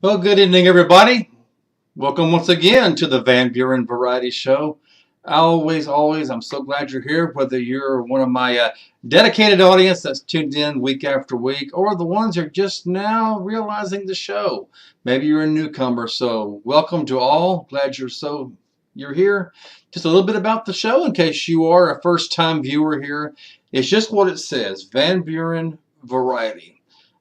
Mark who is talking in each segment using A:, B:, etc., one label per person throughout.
A: Well, good evening, everybody. Welcome once again to the Van Buren Variety Show. Always, I'm so glad you're here, whether you're one of my dedicated audience that's tuned in week after week, or the ones that are just now realizing the show. Maybe you're a newcomer, so welcome to all. Glad you're here. Just a little bit about the show in case you are a first-time viewer here. It's just what it says, Van Buren Variety.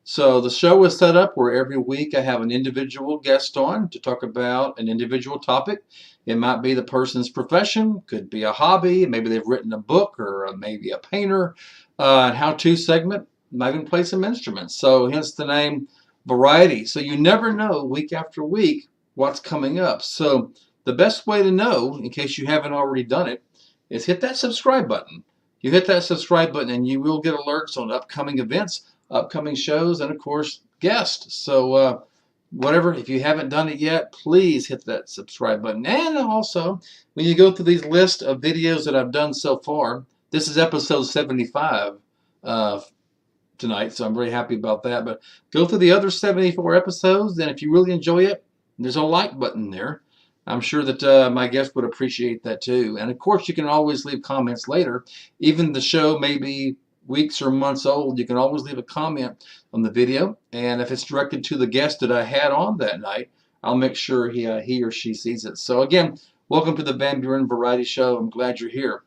A: So the show is set up where every week I have an individual guest on to talk about an individual topic. It might be the person's profession, could be a hobby, maybe they've written a book, or maybe a painter, a how-to segment, might even play some instruments. So hence the name Variety. So you never know week after week what's coming up. So the best way to know, in case you haven't already done it, is hit that subscribe button. You hit that subscribe button and you will get alerts on upcoming events, upcoming shows, and of course guests. So whatever, if you haven't done it yet, please hit that subscribe button. And also, when you go through these list of videos that I've done so far, this is episode 75 tonight, so I'm very happy about that. But go through the other 74 episodes, and if you really enjoy it, there's a like button there. I'm sure that my guests would appreciate that too. And of course, you can always leave comments later. Even the show may be weeks or months old, you can always leave a comment on the video, and if it's directed to the guest that I had on that night, I'll make sure he or she sees it. So again, welcome to the Van Buren Variety Show. I'm glad you're here.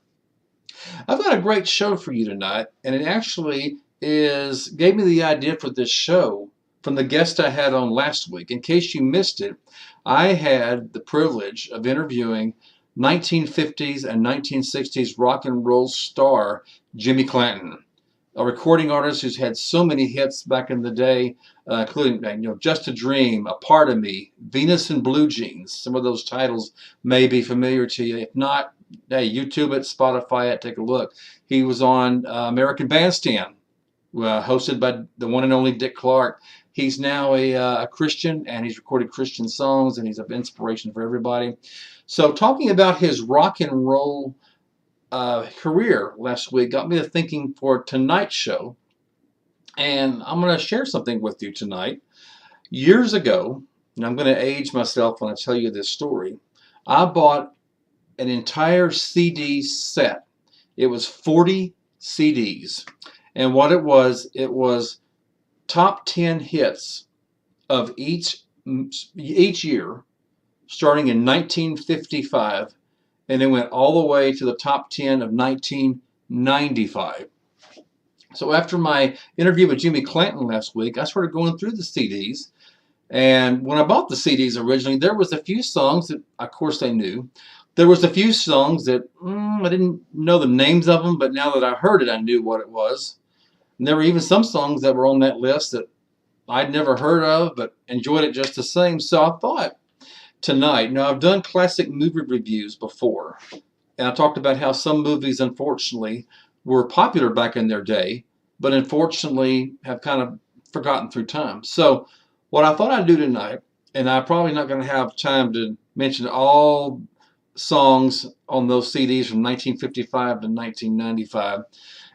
A: I've got a great show for you tonight, and it actually gave me the idea for this show from the guest I had on last week. In case you missed it, I had the privilege of interviewing 1950s and 1960s rock and roll star Jimmy Clanton, a recording artist who's had so many hits back in the day, including Just a Dream, A Part of Me, Venus in Blue Jeans. Some of those titles may be familiar to you. If not, hey, YouTube it, Spotify it, take a look. He was on American Bandstand, hosted by the one and only Dick Clark. He's now a Christian, and he's recorded Christian songs, and he's an inspiration for everybody. So talking about his rock and roll career last week got me to thinking for tonight's show, and I'm going to share something with you tonight. Years ago, and I'm going to age myself when I tell you this story, I bought an entire CD set. It was 40 CDs, and what it was top 10 hits of each year, starting in 1955, and it went all the way to the top 10 of 1995. So after my interview with Jimmy Clanton last week, I started going through the CDs. And when I bought the CDs originally, there was a few songs that, of course, I knew. There was a few songs that I didn't know the names of them, but now that I heard it, I knew what it was. And there were even some songs that were on that list that I'd never heard of, but enjoyed it just the same. So I thought, tonight, now I've done classic movie reviews before, and I talked about how some movies, unfortunately, were popular back in their day, but unfortunately have kind of forgotten through time. So what I thought I'd do tonight, and I'm probably not going to have time to mention all songs on those CDs from 1955 to 1995.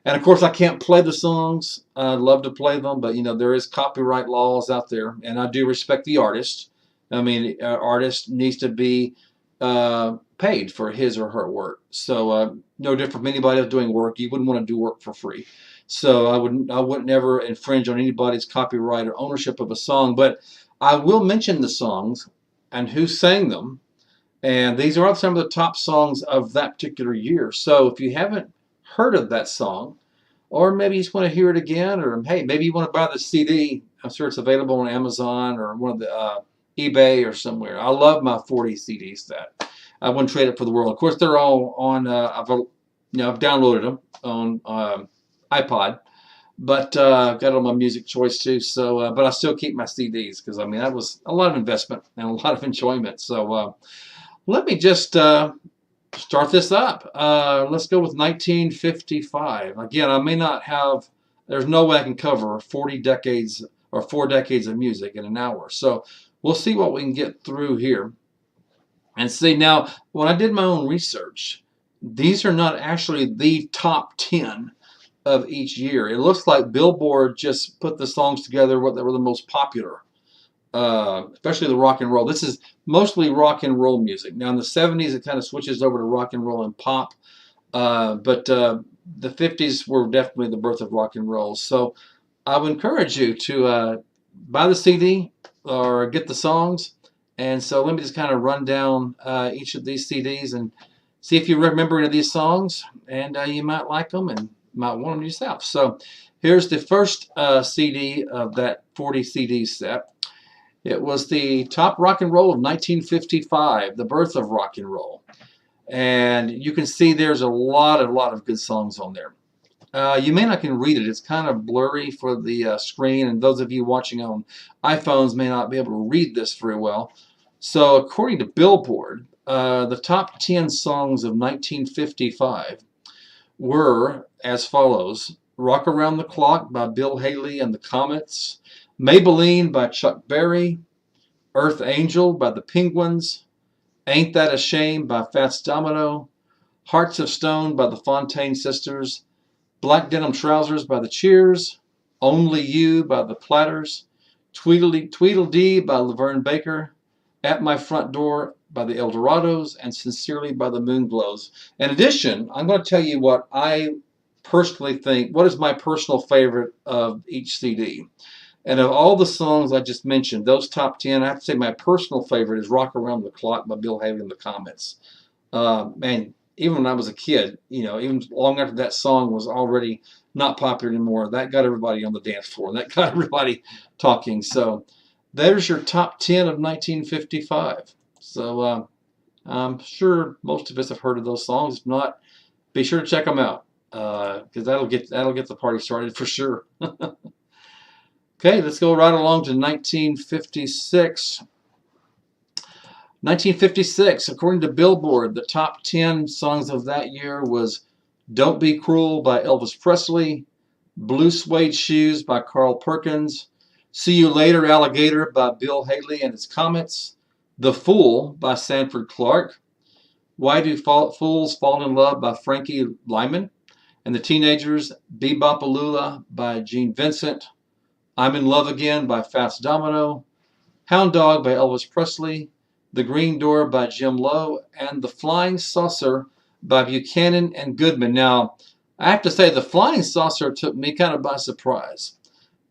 A: And of course, I can't play the songs. I'd love to play them, but there is copyright laws out there, and I do respect the artist. I mean, an artist needs to be paid for his or her work. So no different from anybody else doing work. You wouldn't want to do work for free. So I wouldn't ever infringe on anybody's copyright or ownership of a song. But I will mention the songs and who sang them. And these are some of the top songs of that particular year. So if you haven't heard of that song, or maybe you just want to hear it again, or hey, maybe you want to buy the CD. I'm sure it's available on Amazon or one of the eBay or somewhere. I love my 40 CD set. I wouldn't trade it for the world. Of course, they're all on. I've downloaded them on iPod, but I've got it on my Music Choice too. So, but I still keep my CDs because I mean that was a lot of investment and a lot of enjoyment. So let me just start this up. Let's go with 1955. Again, I may not have. There's no way I can cover 40 decades or 4 decades of music in an hour. So we'll see what we can get through here. And see, now, when I did my own research, these are not actually the top 10 of each year. It looks like Billboard just put the songs together, what they were the most popular. especially the rock and roll. This is mostly rock and roll music. Now in the 70s, it kind of switches over to rock and roll and pop, but the 50s were definitely the birth of rock and roll. So I would encourage you to buy the CD or get the songs. And so let me just kind of run down each of these CDs and see if you remember any of these songs, and you might like them and might want them yourself. So here's the first CD of that 40 CD set. It was the top rock and roll of 1955, the birth of rock and roll. And you can see there's a lot of good songs on there. You may not can read it. It's kind of blurry for the screen, and those of you watching on iPhones may not be able to read this very well. So according to Billboard, the top 10 songs of 1955 were as follows: Rock Around the Clock by Bill Haley and the Comets, Maybelline by Chuck Berry, Earth Angel by the Penguins, Ain't That a Shame by Fats Domino, Hearts of Stone by the Fontaine Sisters, Black Denim Trousers by the Cheers, Only You by the Platters, Tweedledee by Laverne Baker, At My Front Door by the Eldorados, and Sincerely by the Moonglows. In addition, I'm going to tell you what I personally think, what is my personal favorite of each CD. And of all the songs I just mentioned, those top 10, I have to say my personal favorite is Rock Around the Clock by Bill Haley and the Comets. Man, even when I was a kid, you know, even long after that song was already not popular anymore, that got everybody on the dance floor. That got everybody talking. So there's your top 10 of 1955. So I'm sure most of us have heard of those songs. If not, be sure to check them out, because that'll get the party started for sure. Okay, let's go right along to 1956. 1956, according to Billboard, the top 10 songs of that year was Don't Be Cruel by Elvis Presley, Blue Suede Shoes by Carl Perkins, See You Later, Alligator by Bill Haley and his Comets, The Fool by Sanford Clark, Why Do Fools Fall in Love by Frankie Lyman, and the Teenagers, Bebopalula by Gene Vincent, I'm in Love Again by Fats Domino, Hound Dog by Elvis Presley, The Green Door by Jim Lowe, and The Flying Saucer by Buchanan and Goodman. Now, I have to say, The Flying Saucer took me kind of by surprise.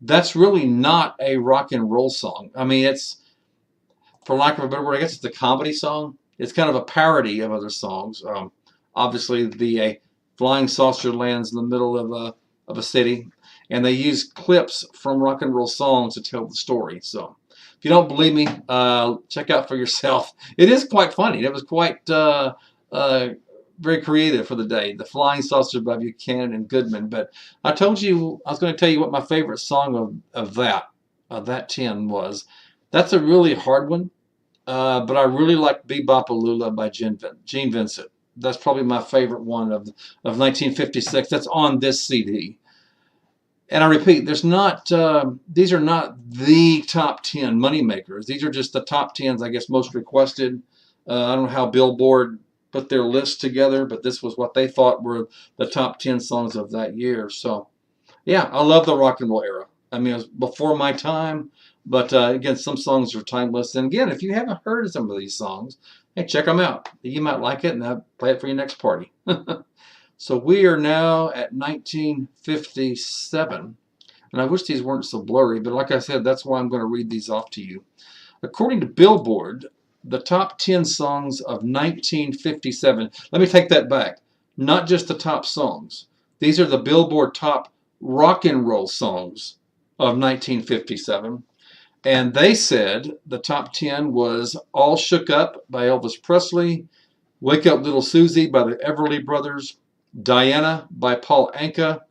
A: That's really not a rock and roll song. I mean, it's, for lack of a better word, I guess it's a comedy song. It's kind of a parody of other songs. Obviously, the flying saucer lands in the middle of a city, and they use clips from rock and roll songs to tell the story. So if you don't believe me, check out for yourself. It is quite funny. It was quite very creative for the day. The Flying Saucer by Buchanan and Goodman. But I told you, I was going to tell you what my favorite song of that 10 was. That's a really hard one, but I really like Bebopalula by Gene Vincent. That's probably my favorite one of 1956. That's on this CD. And I repeat, these are not the top 10 moneymakers. These are just the top 10s, I guess, most requested. I don't know how Billboard put their list together, but this was what they thought were the top 10 songs of that year. So, yeah, I love the rock and roll era. I mean, it was before my time, but again, some songs are timeless. And again, if you haven't heard of some of these songs, hey, check them out. You might like it, and I'll play it for your next party. So we are now at 1957. And I wish these weren't so blurry, but like I said, that's why I'm going to read these off to you. According to Billboard, the top 10 songs of 1957. Let me take that back. Not just the top songs. These are the Billboard top rock and roll songs of 1957. And they said the top 10 was All Shook Up by Elvis Presley, Wake Up Little Susie by the Everly Brothers, Diana by Paul Anka,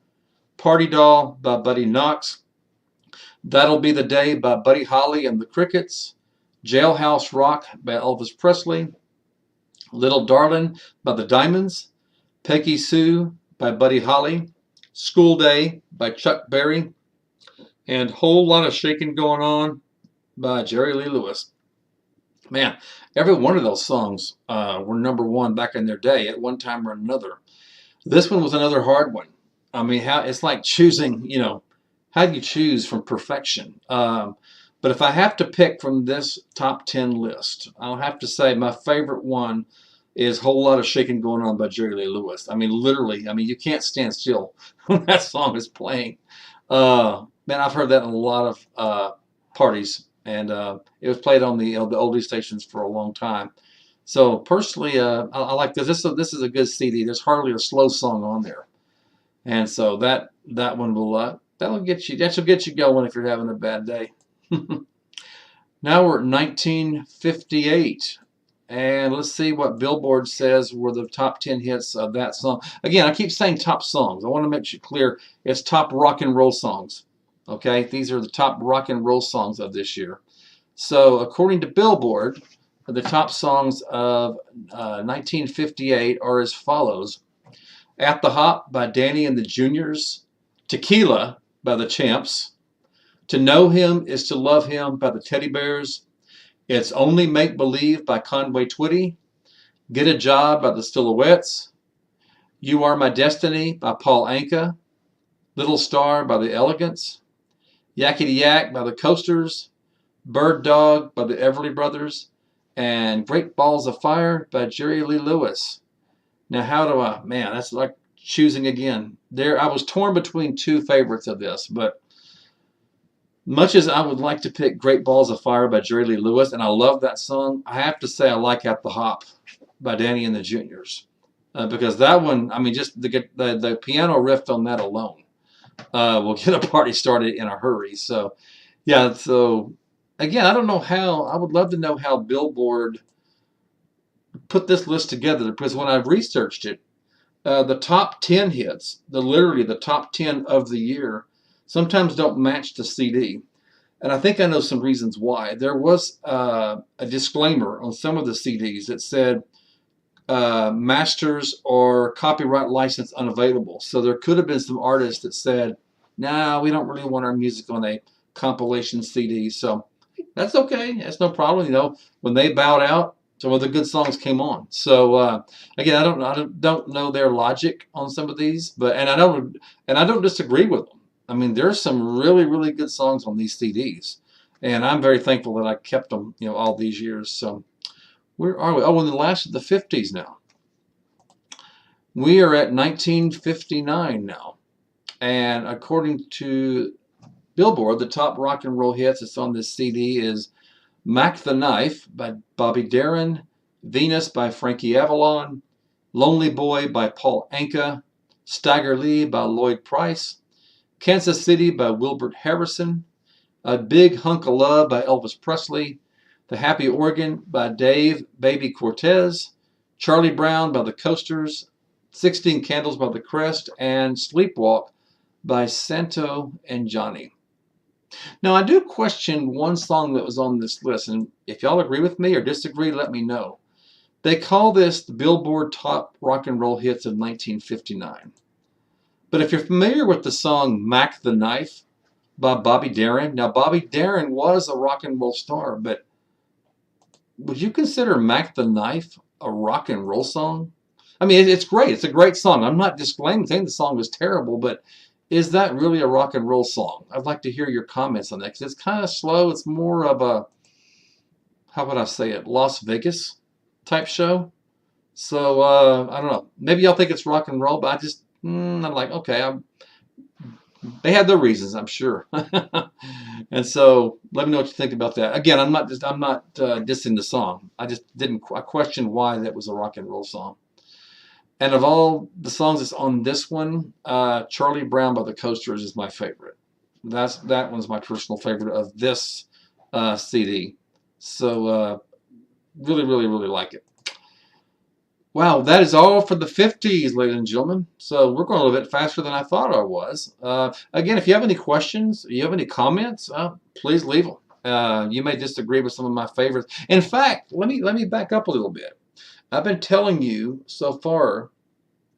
A: Party Doll by Buddy Knox, That'll Be the Day by Buddy Holly and the Crickets, Jailhouse Rock by Elvis Presley, Little Darlin' by the Diamonds, Peggy Sue by Buddy Holly, School Day by Chuck Berry, and Whole Lot of Shaking Going On by Jerry Lee Lewis. Man, every one of those songs were number one back in their day at one time or another. This one was another hard one. I mean, it's like choosing, how do you choose from perfection? But if I have to pick from this top 10 list, I'll have to say my favorite one is Whole Lot of Shaking Going On by Jerry Lee Lewis. I mean, literally, I mean, you can't stand still when that song is playing. Man, I've heard that in a lot of parties, and it was played on the oldie stations for a long time. So personally, I like this. This is a good CD. There's hardly a slow song on there, and so that one will that'll get you going if you're having a bad day. Now we're at 1958. And let's see what Billboard says were the top 10 hits of that song. Again, I keep saying top songs. I want to make it clear it's top rock and roll songs. Okay, these are the top rock and roll songs of this year. So according to Billboard, the top songs of 1958 are as follows. At the Hop by Danny and the Juniors. Tequila by the Champs. To Know Him Is to Love Him by the Teddy Bears. It's Only Make Believe by Conway Twitty. Get a Job by the Silhouettes. You Are My Destiny by Paul Anka. Little Star by the Elegants. Yakety Yak by the Coasters. Bird Dog by the Everly Brothers. And Great Balls of Fire by Jerry Lee Lewis. Now how do I, man, that's like choosing again. I was torn between two favorites of this, but much as I would like to pick Great Balls of Fire by Jerry Lee Lewis, and I love that song, I have to say I like At the Hop by Danny and the Juniors. Because that one, I mean, just the piano riff on that alone will get a party started in a hurry. So, yeah, so, again, I don't know how, I would love to know how Billboard put this list together, because when I've researched it, the top 10 hits, literally the top 10 of the year, sometimes don't match the CD. And I think I know some reasons why. There was a disclaimer on some of the CDs that said masters or copyright license unavailable. So there could have been some artists that said, nah, we don't really want our music on a compilation CD. So that's okay. That's no problem. You know, when they bowed out, some of the good songs came on. So again, I don't know their logic on some of these, but and I don't disagree with them. I mean, there's some really, really good songs on these CDs, and I'm very thankful that I kept them, you know, all these years. So, where are we? Oh, in the last of the 50s now. We are at 1959 now, and according to Billboard, the top rock and roll hits that's on this CD is Mac the Knife by Bobby Darin, Venus by Frankie Avalon, Lonely Boy by Paul Anka, Stagger Lee by Lloyd Price, Kansas City by Wilbert Harrison, A Big Hunk of Love by Elvis Presley, The Happy Organ by Dave Baby Cortez, Charlie Brown by the Coasters, 16 Candles by the Crest, and Sleepwalk by Santo and Johnny. Now, I do question one song that was on this list, and if y'all agree with me or disagree, let me know. They call this the Billboard Top Rock and Roll Hits of 1959. But if you're familiar with the song Mac the Knife by Bobby Darin, now Bobby Darin was a rock and roll star, but would you consider Mac the Knife a rock and roll song? I mean, it's great. It's a great song. I'm not disclaiming saying the song was terrible, but is that really a rock and roll song? I'd like to hear your comments on that, because it's kind of slow. It's more of a, how would I say it, Las Vegas type show. So, I don't know. Maybe y'all think it's rock and roll, but I'm like, okay, they had their reasons, I'm sure. And so let me know what you think about that. Again, I'm not dissing the song. I questioned why that was a rock and roll song. And of all the songs that's on this one, Charlie Brown by the Coasters is my favorite. That one's my personal favorite of this CD. So really, really, really like it. Wow, that is all for the 50s, ladies and gentlemen. So we're going a little bit faster than I thought I was. Again, if you have any questions, you have any comments, please leave them. You may disagree with some of my favorites. In fact, let me back up a little bit. I've been telling you so far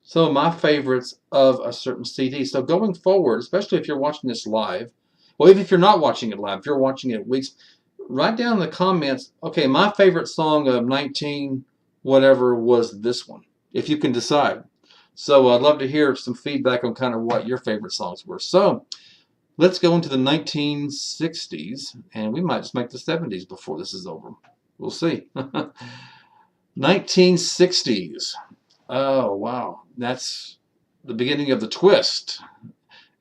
A: some of my favorites of a certain CD. So going forward, especially if you're watching this live, or even if you're not watching it live, if you're watching it weeks, write down in the comments, okay, my favorite song of 19 whatever was this one, if you can decide. So I'd love to hear some feedback on kind of what your favorite songs were. So Let's go into the 1960s, and we might just make the 70s before this is over. We'll see. 1960s. Oh, wow. That's the beginning of the twist.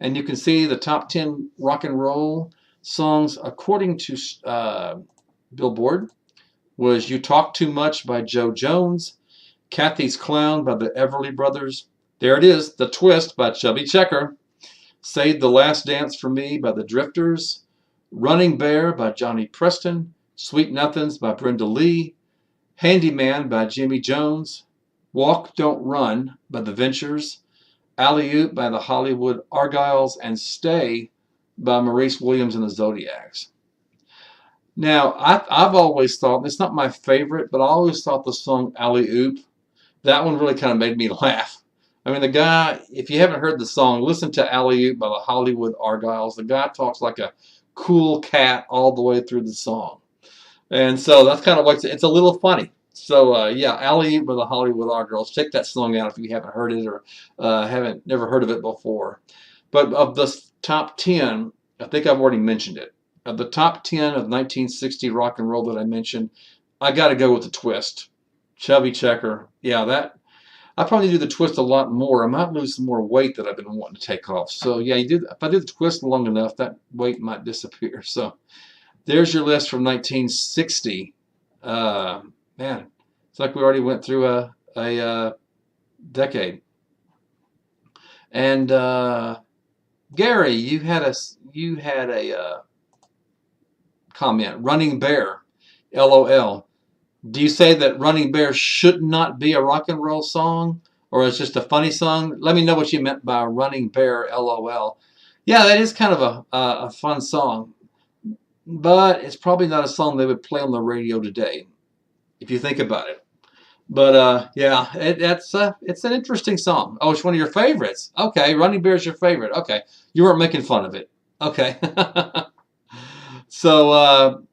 A: And you can see the top 10 rock and roll songs according to Billboard was You Talk Too Much by Joe Jones, Kathy's Clown by the Everly Brothers. There it is, The Twist by Chubby Checker. Save the Last Dance for Me by the Drifters. Running Bear by Johnny Preston. Sweet Nothings by Brenda Lee. Handyman by Jimmy Jones. Walk Don't Run by the Ventures. Alley-Oop by the Hollywood Argyles. And Stay by Maurice Williams and the Zodiacs. Now, I've always thought, and it's not my favorite, but I always thought the song Alley-Oop, that one really kind of made me laugh. I mean, the guy, if you haven't heard the song, listen to Alley-Oop by the Hollywood Argyles. The guy talks like a cool cat all the way through the song. And so that's kind of what it's a little funny. So, yeah, Alley-Oop by the Hollywood Argyles. Check that song out if you haven't heard it or never heard of it before. But of the top 10, I think I've already mentioned it. Of the top 10 of 1960 rock and roll that I mentioned, I got to go with The Twist. Chubby Checker. Yeah, that I probably do The Twist a lot more. I might lose some more weight that I've been wanting to take off. So yeah, if I do The Twist long enough, that weight might disappear. So there's your list from 1960. Man, it's like we already went through a decade. And Gary, you had a comment. Running Bear, LOL. Do you say that Running Bear should not be a rock and roll song, or it's just a funny song? Let me know what you meant by Running Bear, LOL. Yeah, that is kind of a fun song, but it's probably not a song they would play on the radio today, if you think about it. But yeah, it's an interesting song. Oh, it's one of your favorites. Okay, Running Bear is your favorite. Okay, you weren't making fun of it. Okay. So,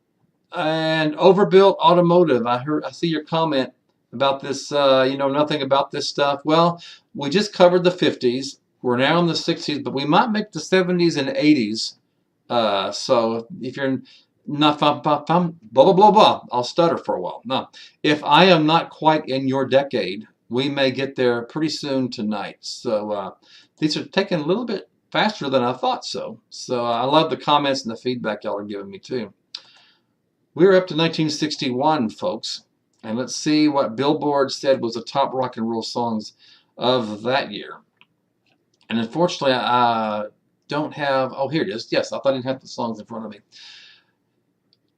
A: and Overbuilt Automotive. I see your comment about this. Nothing about this stuff. Well, we just covered the 50s. We're now in the 60s, but we might make the 70s and 80s. So if you're not blah blah blah blah, I'll stutter for a while. No, if I am not quite in your decade, we may get there pretty soon tonight. So these are taking a little bit faster than I thought so. So I love the comments and the feedback y'all are giving me too. We're up to 1961, folks, and let's see what Billboard said was the top rock and roll songs of that year. And unfortunately, I don't have, oh, here it is. Yes, I thought I didn't have the songs in front of me.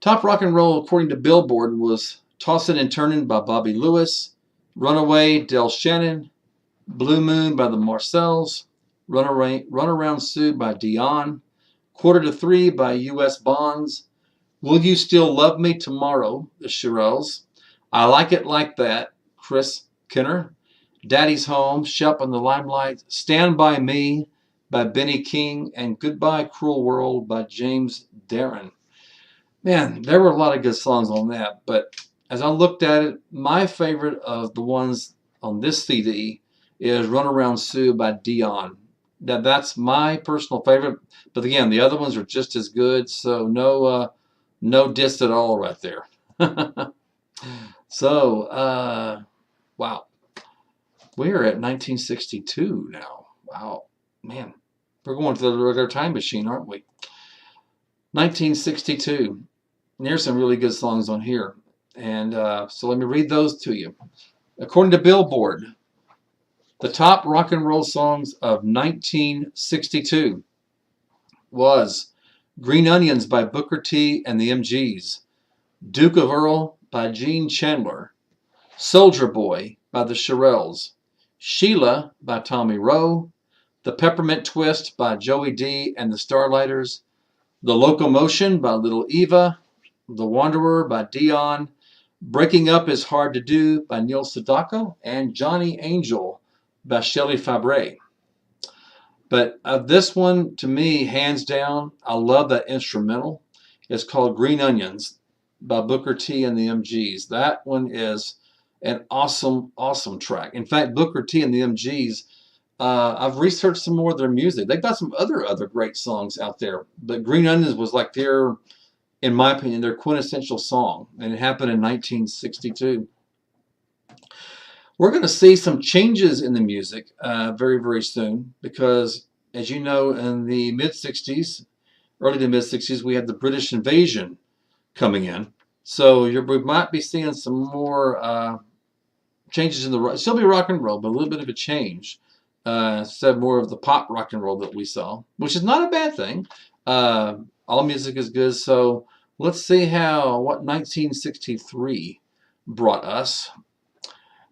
A: Top rock and roll, according to Billboard, was Tossin' and Turnin' by Bobby Lewis, Runaway, Del Shannon, Blue Moon by the Marcells, Run Around Sue by Dion, Quarter to Three by U.S. Bonds, Will You Still Love Me Tomorrow, the Shirelles, I Like It Like That, Chris Kenner, Daddy's Home, Shep in the Limelight, Stand By Me by Benny King, and Goodbye Cruel World by James Darren. Man, there were a lot of good songs on that, but as I looked at it, my favorite of the ones on this CD is Run Around Sue by Dion. That's my personal favorite, but again, the other ones are just as good, so no diss at all right there. So, wow. We're at 1962 now. Wow. Man, we're going to the regular time machine, aren't we? 1962. There's some really good songs on here. And so let me read those to you. According to Billboard, the top rock and roll songs of 1962 was Green Onions by Booker T and the MGs, Duke of Earl by Gene Chandler, Soldier Boy by the Shirelles, Sheila by Tommy Roe, The Peppermint Twist by Joey D and the Starlighters, The Locomotion by Little Eva, The Wanderer by Dion, Breaking Up Is Hard to Do by Neil Sedaka, and Johnny Angel by Shelley Fabre. But this one, to me, hands down, I love that instrumental. It's called Green Onions by Booker T and the MGs. That one is an awesome, awesome track. In fact, Booker T and the MGs I've researched some more of their music. They've got some other great songs out there, but Green Onions was like their, in my opinion, their quintessential song, and it happened in 1962. We're going to see some changes in the music very soon because, as you know, in the mid 60s, early to mid 60s, we had the British invasion coming in. So we might be seeing some more changes in the, still be rock and roll, but a little bit of a change. Instead more of the pop rock and roll that we saw, which is not a bad thing. All music is good. So let's see what 1963 brought us.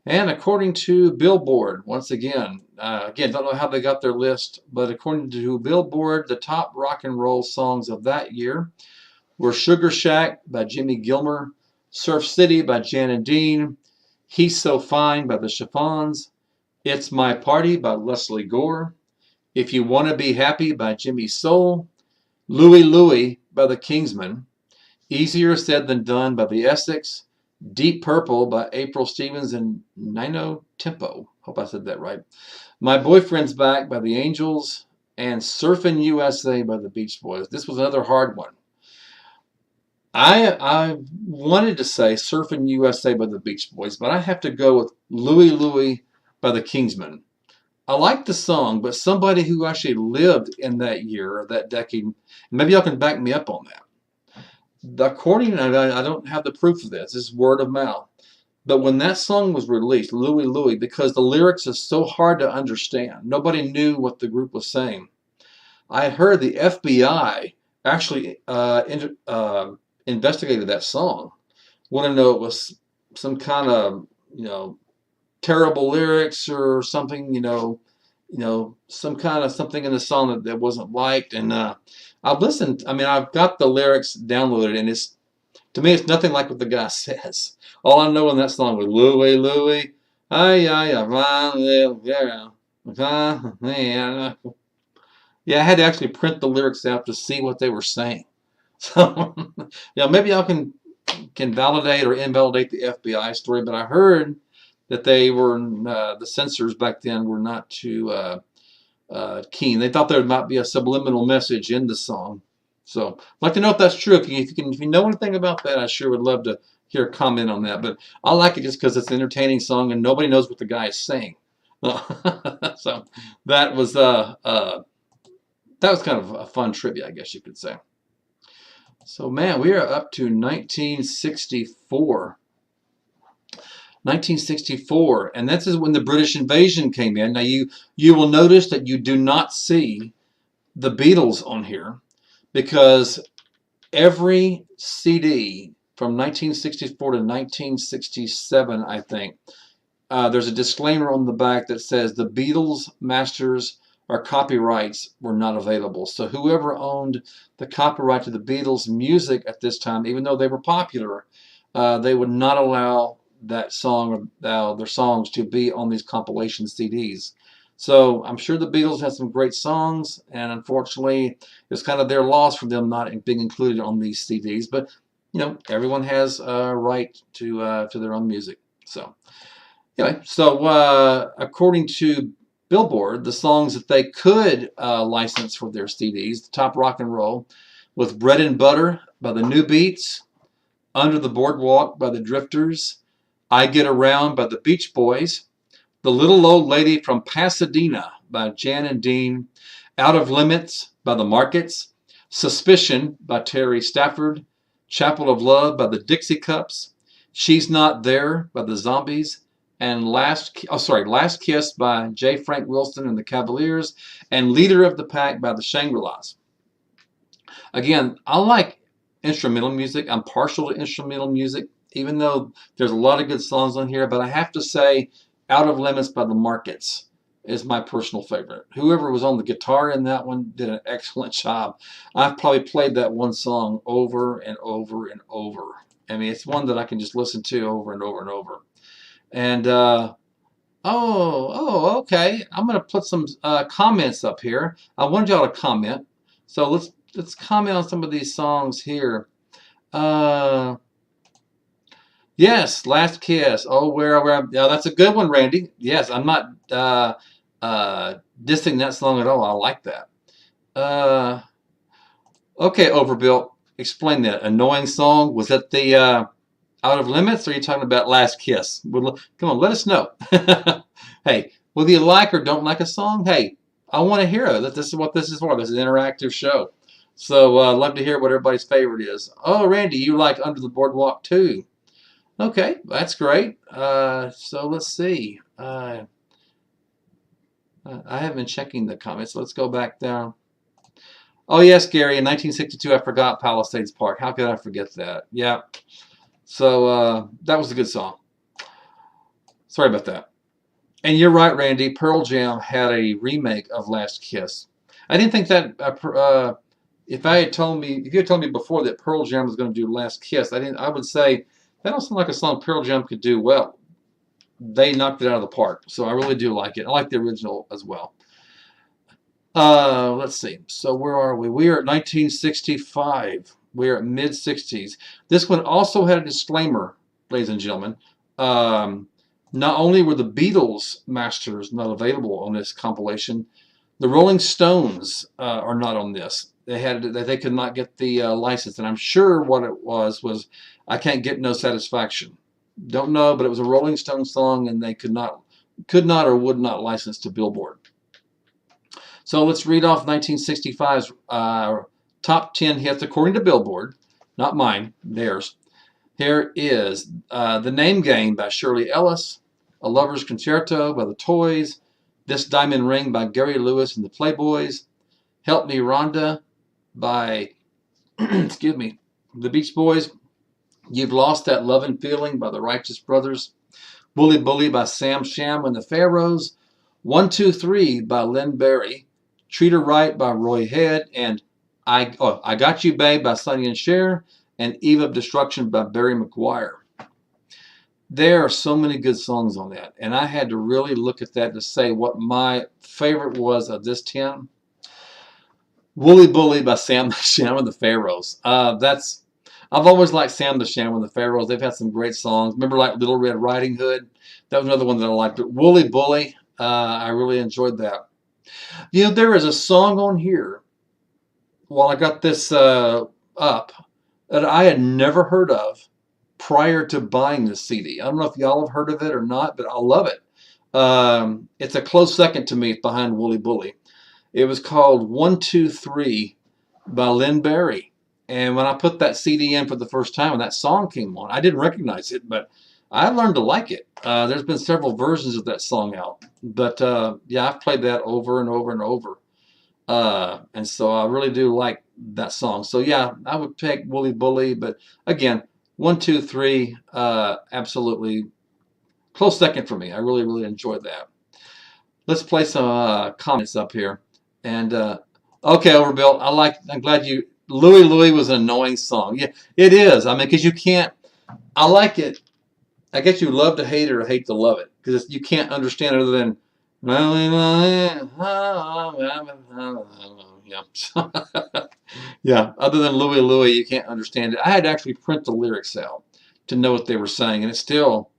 A: And according to Billboard, once again, don't know how they got their list, but according to Billboard, the top rock and roll songs of that year were Sugar Shack by Jimmy Gilmer, Surf City by Jan and Dean, He's So Fine by the Chiffons, It's My Party by Leslie Gore, If You Want to Be Happy by Jimmy Soul, Louie Louie by the Kingsmen, Easier Said Than Done by the Essex, Deep Purple by April Stevens and Nino Tempo. Hope I said that right. My Boyfriend's Back by the Angels, and Surfin' USA by the Beach Boys. This was another hard one. I wanted to say Surfin' USA by the Beach Boys, but I have to go with Louie Louie by the Kingsmen. I like the song, but somebody who actually lived in that year or that decade, maybe y'all can back me up on that. According, I don't have the proof of this, it's word of mouth. But when that song was released, Louie Louie, because the lyrics are so hard to understand, nobody knew what the group was saying. I heard the FBI actually investigated that song. Want to know it was some kind of, terrible lyrics or something, some kind of something in the song that wasn't liked. And I've listened. I mean, I've got the lyrics downloaded, and to me, it's nothing like what the guy says. All I know in that song was Louie Louie, ay fine little girl. Yeah, I had to actually print the lyrics out to see what they were saying. So, maybe y'all can validate or invalidate the FBI story, but I heard that they were the censors back then were not too keen. They thought there might be a subliminal message in the song. So I'd like to know if that's true. If you know anything about that, I sure would love to hear a comment on that. But I like it just because it's an entertaining song and nobody knows what the guy is saying. So that was kind of a fun trivia, I guess you could say. So man, we are up to 1964. 1964, and this is when the British invasion came in. Now you will notice that you do not see the Beatles on here because every CD from 1964 to 1967, I think, there's a disclaimer on the back that says the Beatles masters or copyrights were not available. So whoever owned the copyright to the Beatles music at this time, even though they were popular, they would not allow that song or their songs to be on these compilation CDs. So I'm sure the Beatles had some great songs, and unfortunately it's kind of their loss for them not being included on these CDs. But everyone has a right to their own music. So anyway, according to Billboard, the songs that they could license for their CDs, the top rock and roll, was Bread and Butter by the New Beats, Under the Boardwalk by the Drifters, I Get Around by the Beach Boys, The Little Old Lady from Pasadena by Jan and Dean, Out of Limits by the Markets, Suspicion by Terry Stafford, Chapel of Love by the Dixie Cups, She's Not There by the Zombies, and Last Kiss by J. Frank Wilson and the Cavaliers, and Leader of the Pack by the Shangri-Las. Again, I like instrumental music. I'm partial to instrumental music, even though there's a lot of good songs on here, but I have to say Out of Limits by the Markets is my personal favorite. Whoever was on the guitar in that one did an excellent job. I've probably played that one song over and over and over. I mean, it's one that I can just listen to over and over and over. And, okay. I'm going to put some comments up here. I wanted y'all to comment. So let's comment on some of these songs here. Yes, Last Kiss. Oh, where? Yeah, that's a good one, Randy. Yes, I'm not. dissing that song at all. I like that. Uh, okay, Overbuilt, explain that. Annoying song. Was that the Out of Limits, or are you talking about Last Kiss? Come on, let us know. Hey, whether you like or don't like a song, hey, I want to hear it. This is what this is for. This is an interactive show. So I'd love to hear what everybody's favorite is. Oh, Randy, you like Under the Boardwalk too. Okay, that's great. So let's see. I have been checking the comments. Let's go back down. Oh, yes, Gary, in 1962, I forgot Palisades Park. How could I forget that? Yeah. So that was a good song. Sorry about that. And you're right, Randy. Pearl Jam had a remake of Last Kiss. I didn't think that if you had told me before that Pearl Jam was going to do Last Kiss, I would say that don't sound like a song Pearl Jam could do well. They knocked it out of the park, so I really do like it. I like the original as well. Let's see. So where are we? We are at 1965. We are at mid-60s. This one also had a disclaimer, ladies and gentlemen. Not only were the Beatles masters not available on this compilation, the Rolling Stones are not on this. They could not get the license, and I'm sure what it was I Can't Get No Satisfaction. Don't know, but it was a Rolling Stone song, and they could not or would not license to Billboard. So let's read off 1965's top 10 hits according to Billboard, not mine, theirs. Here is The Name Game by Shirley Ellis, A Lover's Concerto by the Toys, This Diamond Ring by Gary Lewis and the Playboys, Help Me Rhonda by excuse me, the Beach Boys, You've Lost That Lovin' Feeling by the Righteous Brothers, Bully Bully by Sam Sham and the Pharaohs, 1, 2, 3 by Lynn Berry, Treat Her Right by Roy Head, and I Got You Babe by Sonny and Cher, and Eve of Destruction by Barry McGuire. There are so many good songs on that, and I had to really look at that to say what my favorite was of this 10. Wooly Bully by Sam the Sham and the Pharaohs. I've always liked Sam the Sham and the Pharaohs. They've had some great songs. Remember, like Little Red Riding Hood? That was another one that I liked. But Wooly Bully, I really enjoyed that. You know, there is a song on here, while I got this up, that I had never heard of prior to buying this CD. I don't know if y'all have heard of it or not, but I love it. It's a close second to me behind Wooly Bully. It was called 1, 2, 3 by Lynn Berry. And when I put that CD in for the first time and that song came on, I didn't recognize it, but I learned to like it. There's been several versions of that song out. But yeah, I've played that over and over and over. And so I really do like that song. So yeah, I would pick Wooly Bully. But again, 1, 2, 3, absolutely close second for me. I really, really enjoyed that. Let's play some comments up here. And okay, Overbuilt, I'm glad you. Louie Louie was an annoying song. Yeah, it is. I mean, because you can't. I like it. I guess you love to hate it or hate to love it because you can't understand it other than. Yeah. Yeah. Other than Louie Louie, you can't understand it. I had to actually print the lyrics out to know what they were saying, and it's still,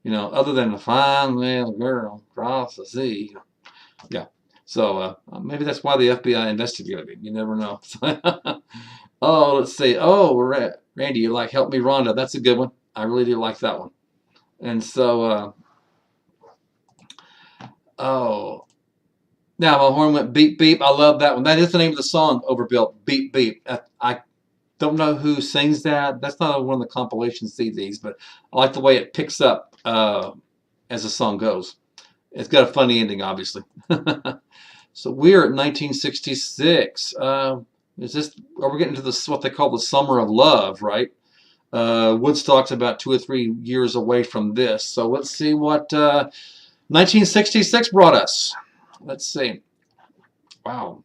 A: you know, other than a fine little girl across the sea. Yeah. So maybe that's why the FBI investigated me. You never know. Oh, let's see. Oh, Randy, you like Help Me Rhonda. That's a good one. I really do like that one. And so, oh, now my horn went beep, beep. I love that one. That is the name of the song, Overbuilt, Beep, Beep. I don't know who sings that. That's not one of the compilation CDs, but I like the way it picks up as the song goes. It's got a funny ending, obviously. So we're at 1966. Are we getting to what they call the Summer of Love, right? Woodstock's about 2 or 3 years away from this. So let's see what 1966 brought us. Let's see. Wow.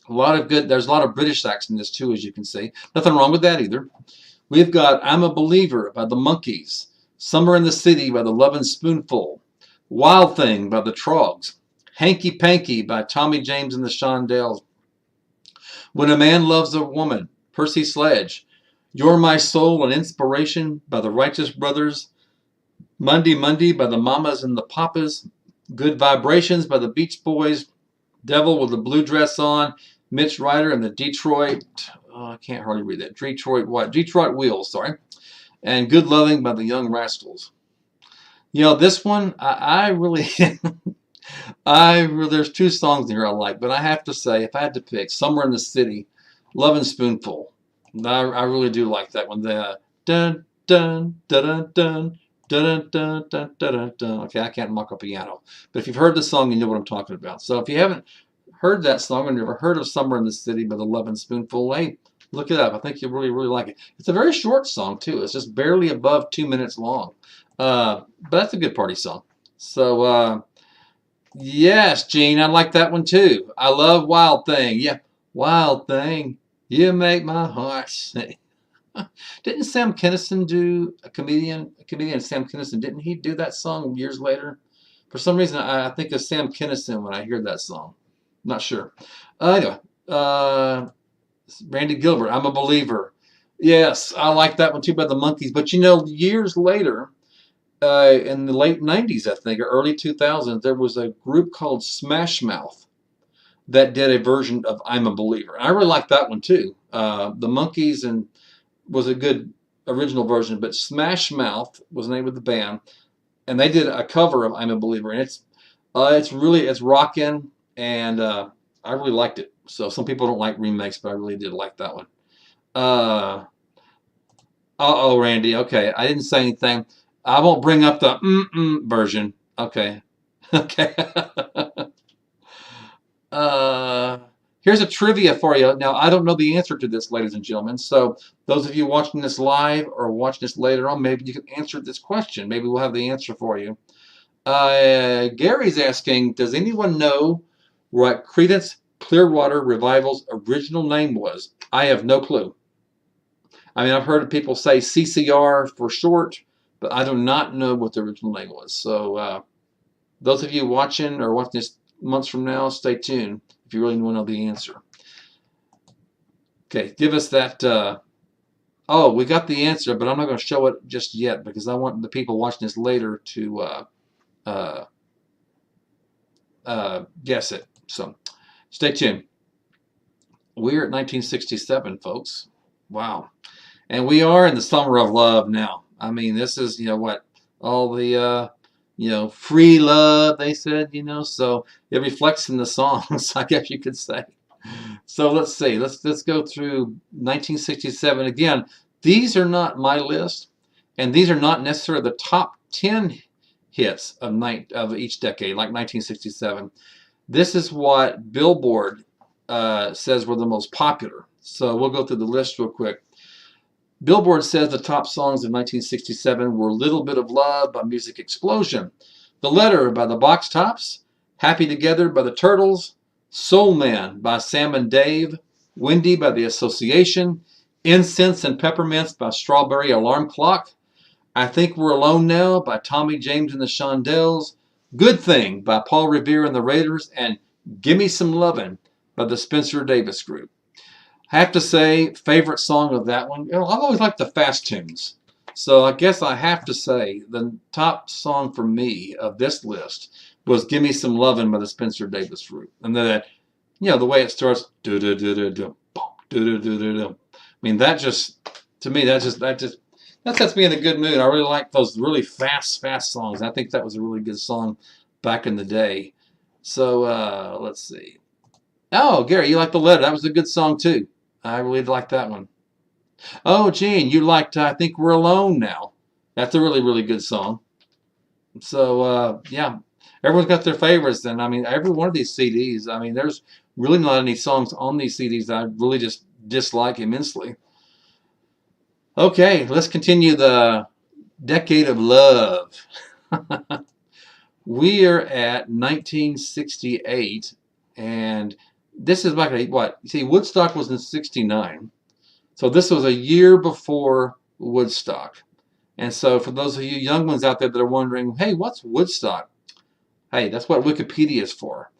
A: There's a lot of British acts in this too, as you can see. Nothing wrong with that either. We've got I'm a Believer by the Monkees, Summer in the City by the Lovin' Spoonful, Wild Thing by the Trogs, Hanky Panky by Tommy James and the Shondells, When a Man Loves a Woman, Percy Sledge, You're My Soul and Inspiration by the Righteous Brothers, Monday Monday by the Mamas and the Papas, Good Vibrations by the Beach Boys. Devil with the Blue Dress On. Mitch Ryder and the Detroit, I can't hardly read that. Detroit Wheels, sorry. And Good Loving by the Young Rascals. This one, I really, there's two songs here I like, but I have to say, if I had to pick, Somewhere in the City, Lovin' Spoonful. I really do like that one. The dun dun dun dun dun dun dun dun dun dun. Okay, I can't mock a piano, but if you've heard the song, you know what I'm talking about. So if you haven't heard that song or never heard of Somewhere in the City by the Lovin' Spoonful, hey, look it up. I think you'll really, really like it. It's a very short song too. It's just barely above 2 minutes long, but that's a good party song. So yes, Gene, I like that one too. I love Wild Thing. Yeah, Wild Thing. You make my heart sing. Didn't Sam Kinison do a comedian Sam Kinison? Didn't he do that song years later? For some reason, I think of Sam Kinison when I hear that song. Not sure. Anyway, Randy Gilbert, I'm a Believer. Yes, I like that one too by the Monkees. But years later, in the late 90s, I think, or early 2000s, there was a group called Smash Mouth that did a version of I'm a Believer. And I really like that one too. The Monkees was a good original version, but Smash Mouth was the name of the band, and they did a cover of I'm a Believer, and it's rocking, and I really liked it. So some people don't like remakes, but I really did like that one. Randy. Okay, I didn't say anything. I won't bring up the version. Okay. Okay. Here's a trivia for you. Now, I don't know the answer to this, ladies and gentlemen. So those of you watching this live or watching this later on, maybe you can answer this question. Maybe we'll have the answer for you. Gary's asking, does anyone know what Creedence Clearwater Revival's original name was? I have no clue. I mean, I've heard people say CCR for short, but I do not know what the original name was. So those of you watching or watching this months from now, stay tuned if you really want to know the answer. Okay, give us that. We got the answer, but I'm not going to show it just yet because I want the people watching this later to guess it. So stay tuned. We're at 1967, folks. Wow. And we are in the summer of love now. I mean, this is, all the, free love, they said, so it reflects in the songs, I guess you could say. So let's see. Let's go through 1967. Again, these are not my list, and these are not necessarily the top 10 hits of each decade, like 1967. This is what Billboard says were the most popular. So we'll go through the list real quick. Billboard says the top songs of 1967 were Little Bit of Love by Music Explosion, The Letter by the Box Tops, Happy Together by the Turtles, Soul Man by Sam and Dave, Windy by The Association, Incense and Peppermints by Strawberry Alarm Clock, I Think We're Alone Now by Tommy James and the Shondells, Good Thing by Paul Revere and the Raiders, and Gimme Some Lovin' by the Spencer Davis Group. I have to say, favorite song of that one, I've always liked the fast tunes. So I guess I have to say the top song for me of this list was Gimme Some Lovin' by the Spencer Davis Group. And then the way it starts, do-do-do-do-do, do-do-do-do-do. I mean, that sets me in a good mood. I really like those really fast songs. I think that was a really good song back in the day. So let's see. Oh, Gary, you like The Letter. That was a good song too. I really liked that one. Oh, Gene, you liked I Think We're Alone Now. That's a really, really good song. So, yeah, everyone's got their favorites. And, I mean, every one of these CDs, I mean, there's really not any songs on these CDs that I really just dislike immensely. Okay, let's continue the decade of love. We are at 1968, and this is like what? You see, Woodstock was in 69. So this was a year before Woodstock. And so for those of you young ones out there that are wondering, hey, what's Woodstock? Hey, that's what Wikipedia is for.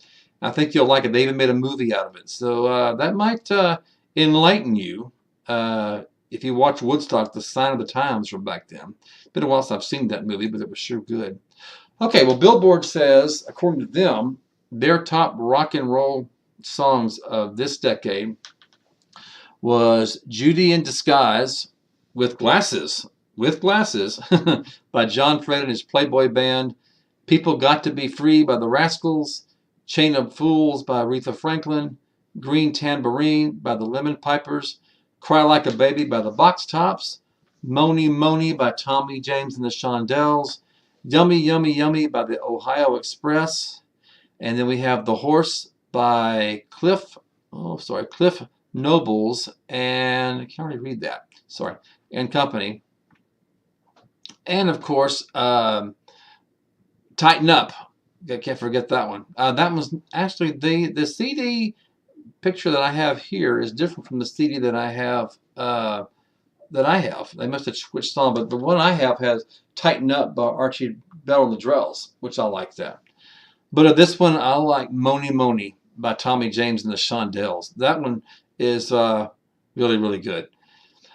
A: I think you'll like it. They even made a movie out of it. So that might enlighten you if you watch Woodstock, The Sign of the Times from back then. It's been a while since I've seen that movie, but it was sure good. Okay, well, Billboard says, according to them, their top rock and roll songs of this decade was Judy in Disguise with Glasses, with Glasses by John Fred and his Playboy Band, People Got to Be Free by the Rascals, Chain of Fools by Aretha Franklin, Green Tambourine by the Lemon Pipers, Cry Like a Baby by the Box Tops, Mony Mony by Tommy James and the Shondells, Yummy Yummy Yummy by the Ohio Express, and then we have The Horse by Cliff Nobles, and I can't really read that, sorry, and company. And of course, Tighten Up. I can't forget that one. That was actually the CD picture that I have here is different from the CD that I have. They must have switched song, but the one I have has Tighten Up by Archie Bell and the Drells, which I like that. But of this one, I like Mony Mony by Tommy James and the Shondells. That one is really, really good.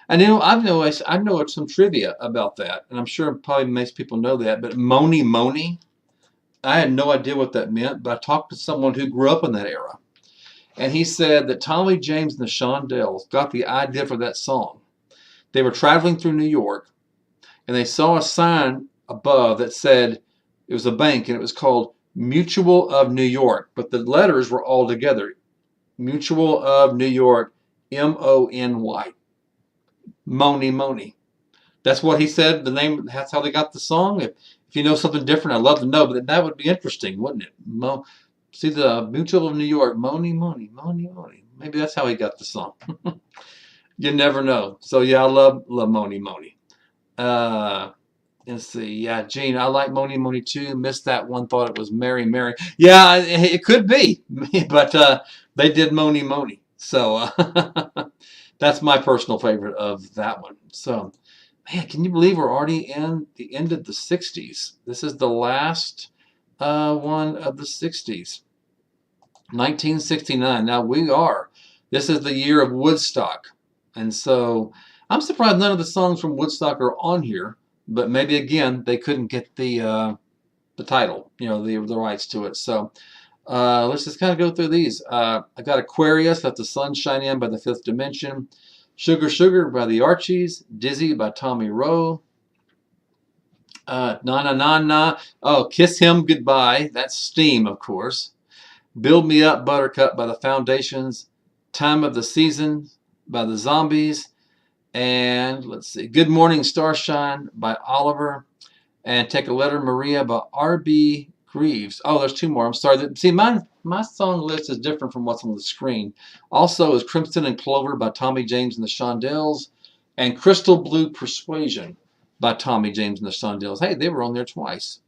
A: And I know some trivia about that, and I'm sure probably most people know that, but Mony Mony, I had no idea what that meant, but I talked to someone who grew up in that era. And he said that Tommy James and the Shondells got the idea for that song. They were traveling through New York, and they saw a sign above that said, it was a bank, and it was called Mutual of New York, but the letters were all together. Mutual of New York, M-O-N-Y. Mony Mony. That's what he said, the name, that's how they got the song. If you know something different, I'd love to know, but that would be interesting, wouldn't it? See the Mutual of New York, Mony Mony, Mony Mony. Maybe that's how he got the song. You never know. So yeah, I love Mony Mony. Let's see. Yeah, Gene, I like Mony Mony too. Missed that one. Thought it was Mary Mary. Yeah, it could be, but they did Mony Mony. So that's my personal favorite of that one. So, man, can you believe we're already in the end of the 60s? This is the last one of the 60s. 1969. Now this is the year of Woodstock. And so I'm surprised none of the songs from Woodstock are on here, but maybe again they couldn't get the title, the rights to it. So let's just kind of go through these. I got Aquarius, Let the Sun Shine In by the Fifth Dimension, Sugar Sugar by the Archies, Dizzy by Tommy Roe, Na Na Na Na, oh, Kiss Him Goodbye, that's Steam, of course, Build Me Up Buttercup by the Foundations, Time of the Season by the Zombies, and let's see, Good Morning Starshine by Oliver, and Take a Letter Maria by R.B. Greaves. Oh, there's two more. I'm sorry. See, my song list is different from what's on the screen. Also is Crimson and Clover by Tommy James and the Shondells, and Crystal Blue Persuasion by Tommy James and the Shondells. Hey, they were on there twice.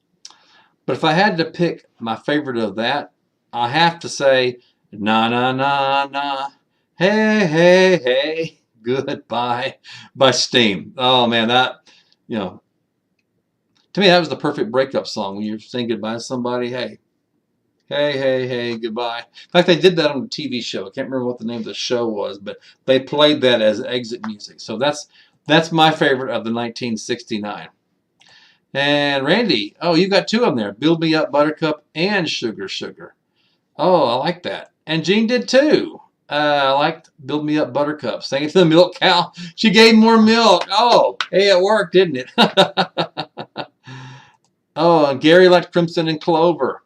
A: But if I had to pick my favorite of that, I have to say, Na Na Na Na, Hey Hey Hey, Goodbye by Steam. Oh man, that, to me that was the perfect breakup song. When you're saying goodbye to somebody, hey, hey, hey, hey, goodbye. In fact, they did that on a TV show. I can't remember what the name of the show was, but they played that as exit music. So that's my favorite of the 1969. And Randy, oh, you got two of them there. Build Me Up Buttercup and Sugar Sugar. Oh, I like that. And Jean did too. I liked Build Me Up Buttercup. Sang it to the milk cow. She gave more milk. Oh, hey, it worked, didn't it? Oh, and Gary liked Crimson and Clover.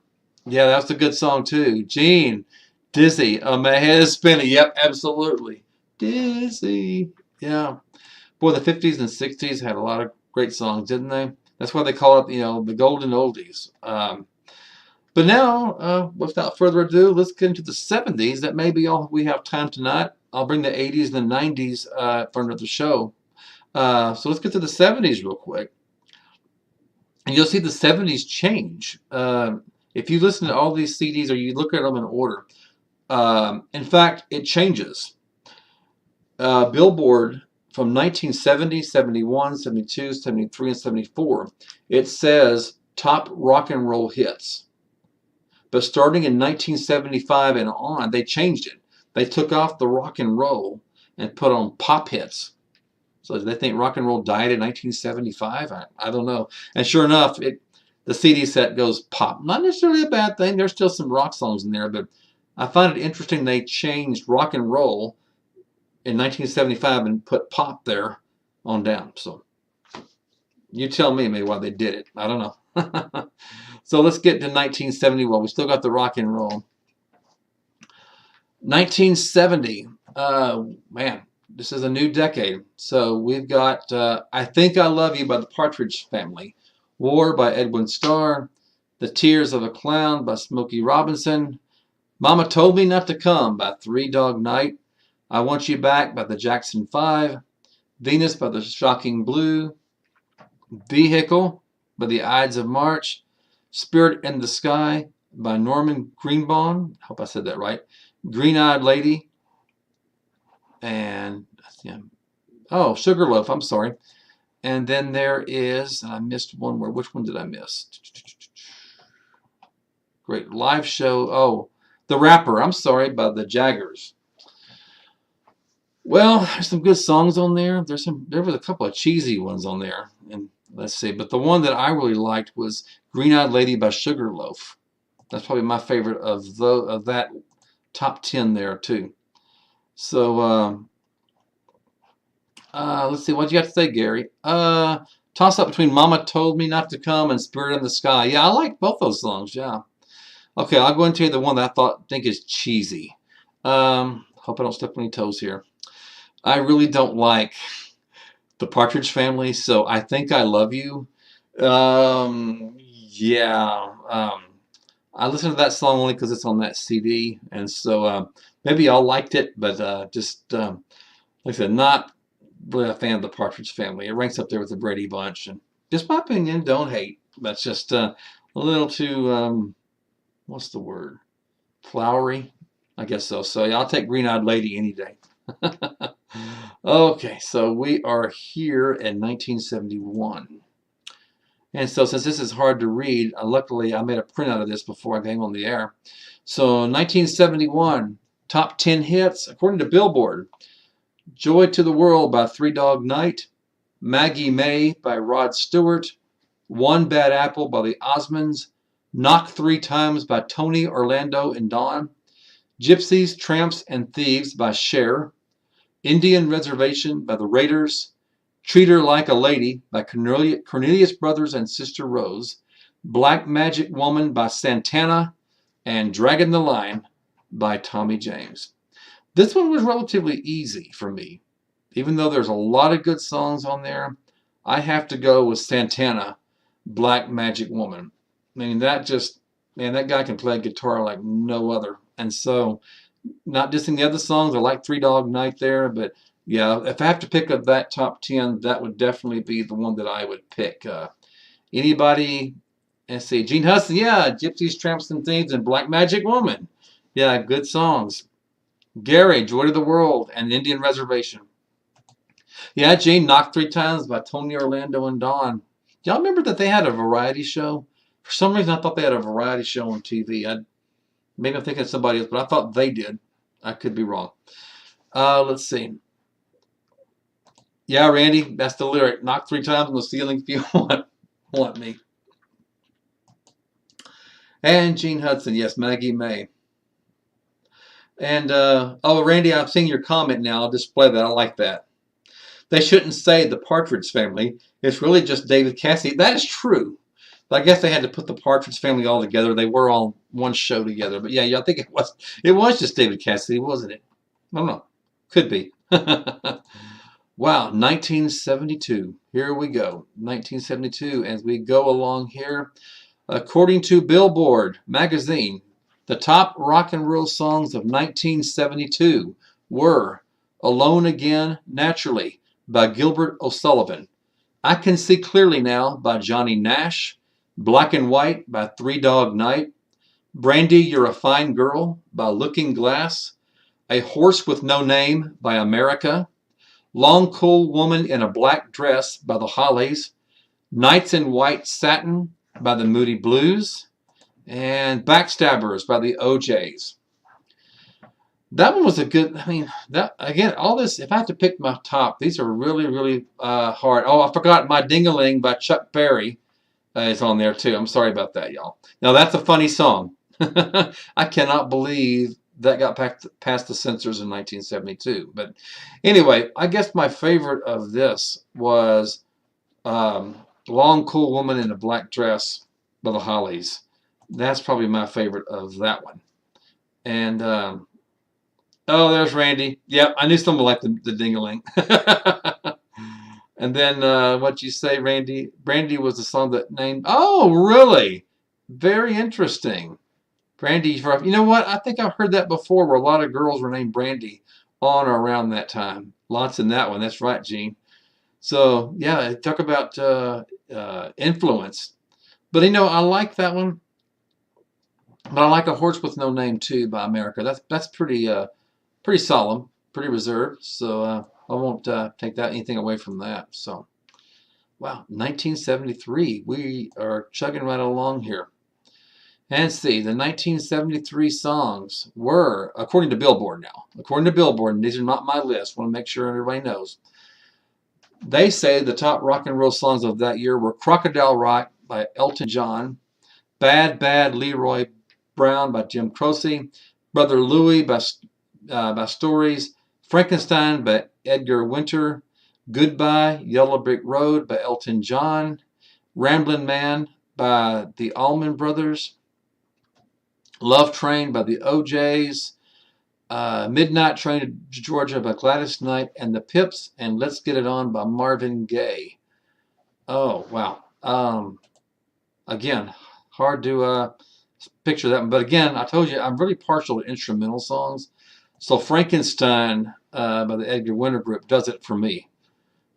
A: Yeah, that was a good song too. Jean, Dizzy. Oh, my head is spinning. Yep, absolutely. Dizzy. Yeah. Boy, the 50s and 60s had a lot of great songs, didn't they? That's why they call it, the golden oldies. But now, without further ado, let's get into the 70s. That may be all we have time tonight. I'll bring the 80s and the 90s for another show. So let's get to the 70s real quick. And you'll see the 70s change. If you listen to all these CDs or you look at them in order, in fact, it changes. Billboard from 1970, 71, 72, 73, and 74, it says top rock and roll hits. But starting in 1975 and on, they changed it. They took off the rock and roll and put on pop hits. So they think rock and roll died in 1975? I don't know. And sure enough, the CD set goes pop. Not necessarily a bad thing. There's still some rock songs in there, but I find it interesting they changed rock and roll in 1975 and put pop there on down. So you tell me maybe why they did it. I don't know. So let's get to 1970. Well, we still got the rock and roll. 1970. Man, this is a new decade. So we've got I Think I Love You by the Partridge Family. War by Edwin Starr. The Tears of a Clown by Smokey Robinson. Mama Told Me Not to Come by Three Dog Night. I Want You Back by the Jackson 5. Venus by the Shocking Blue. Vehicle by the Ides of March. Spirit in the Sky by Norman Greenbaum. I hope I said that right. Green Eyed Lady. And, oh, Sugarloaf, I'm sorry. And then there is, and I missed one more. Which one did I miss? Great live show. Oh, The Rapper, I'm sorry, by the Jaggers. Well, there's some good songs on there. There was a couple of cheesy ones on there. And let's see. But the one that I really liked was Green Eyed Lady by Sugarloaf. That's probably my favorite of that top 10 there, too. So, let's see. What you got to say, Gary? Toss up between Mama Told Me Not to Come and Spirit in the Sky. Yeah, I like both those songs. Yeah. Okay, I'll go into the one that I think is cheesy. Hope I don't step on any toes here. I really don't like the Partridge Family, so I Think I Love You. Yeah. I listened to that song only because it's on that CD, and so maybe y'all liked it, but just like I said, not really a fan of the Partridge Family. It ranks up there with the Brady Bunch, and just my opinion. Don't hate. That's just a little too what's the word? Flowery, I guess so. So yeah, I'll take Green Eyed Lady any day. Okay, so we are here in 1971. And so since this is hard to read, luckily I made a printout of this before I came on the air. So 1971, top 10 hits, according to Billboard. Joy to the World by Three Dog Night. Maggie May by Rod Stewart. One Bad Apple by the Osmonds. Knock 3 Times by Tony, Orlando, and Dawn. Gypsies, Tramps, and Thieves by Cher. Indian Reservation by the Raiders. Treat Her Like a Lady by Cornelius Brothers and Sister Rose. Black Magic Woman by Santana. And Dragging the Line by Tommy James. This one was relatively easy for me. Even though there's a lot of good songs on there, I have to go with Santana, Black Magic Woman. I mean, that guy can play guitar like no other. And so, not dissing the other songs, I like Three Dog Night there, but yeah, if I have to pick up that top 10, that would definitely be the one that I would pick. Anybody, let's see, Gene Hudson, yeah, Gypsies, Tramps, and Thieves, and Black Magic Woman. Yeah, good songs. Gary, Joy to the World, and Indian Reservation. Yeah, Gene, Knocked 3 Times by Tony, Orlando, and Dawn. Y'all remember that they had a variety show? For some reason, I thought they had a variety show on TV. Maybe I'm thinking of somebody else, but I thought they did. I could be wrong. Let's see. Yeah, Randy, that's the lyric. Knock 3 times on the ceiling if you want me. And Gene Hudson, yes, Maggie May. And, oh, Randy, I've seen your comment now. I'll display that. I like that. They shouldn't say the Partridge Family. It's really just David Cassidy. That is true. But I guess they had to put the Partridge Family all together. They were on one show together. But yeah, I think it was just David Cassidy, wasn't it? I don't know. Could be. Wow, 1972. Here we go. 1972. As we go along here, according to Billboard magazine, the top rock and roll songs of 1972 were Alone Again, Naturally by Gilbert O'Sullivan. I Can See Clearly Now by Johnny Nash. Black and White by Three Dog Night. Brandy, You're a Fine Girl by Looking Glass. A Horse with No Name by America. Long Cool Woman in a Black Dress by the Hollies. Nights in White Satin by the Moody Blues. And Backstabbers by the OJs. That one was a good, all this, if I have to pick my top, these are really, really hard. Oh, I forgot My Ding-a-Ling by Chuck Berry. is on there too. I'm sorry about that, y'all. Now that's a funny song. I cannot believe that got past the censors in 1972. But anyway, I guess my favorite of this was Long Cool Woman in a Black Dress by the Hollies. That's probably my favorite of that one. And oh, there's Randy. Yep, I knew someone liked the ding-a-ling. And then what you say, Randy? Brandy was the song that named. Oh, really? Very interesting. Brandy, you know what? I think I've heard that before, where a lot of girls were named Brandy on or around that time. Lots in that one. That's right, Gene. So yeah, talk about influence. But you know, I like that one. But I like A Horse with No Name too by America. That's pretty solemn, pretty reserved. So I won't take anything away from that. So wow, 1973. We are chugging right along here. And see, the 1973 songs were, according to Billboard now, according to Billboard, and these are not my list, want to make sure everybody knows. They say the top rock and roll songs of that year were Crocodile Rock by Elton John, Bad Bad Leroy Brown by Jim Croce, Brother Louie by Stories, Frankenstein by Edgar Winter, Goodbye, Yellow Brick Road by Elton John, Ramblin' Man by the Allman Brothers, Love Train by the OJs, Midnight Train to Georgia by Gladys Knight and the Pips, and Let's Get It On by Marvin Gaye. Oh, wow. Again, hard to picture that one. But again, I told you, I'm really partial to instrumental songs. So Frankenstein by the Edgar Winter Group does it for me.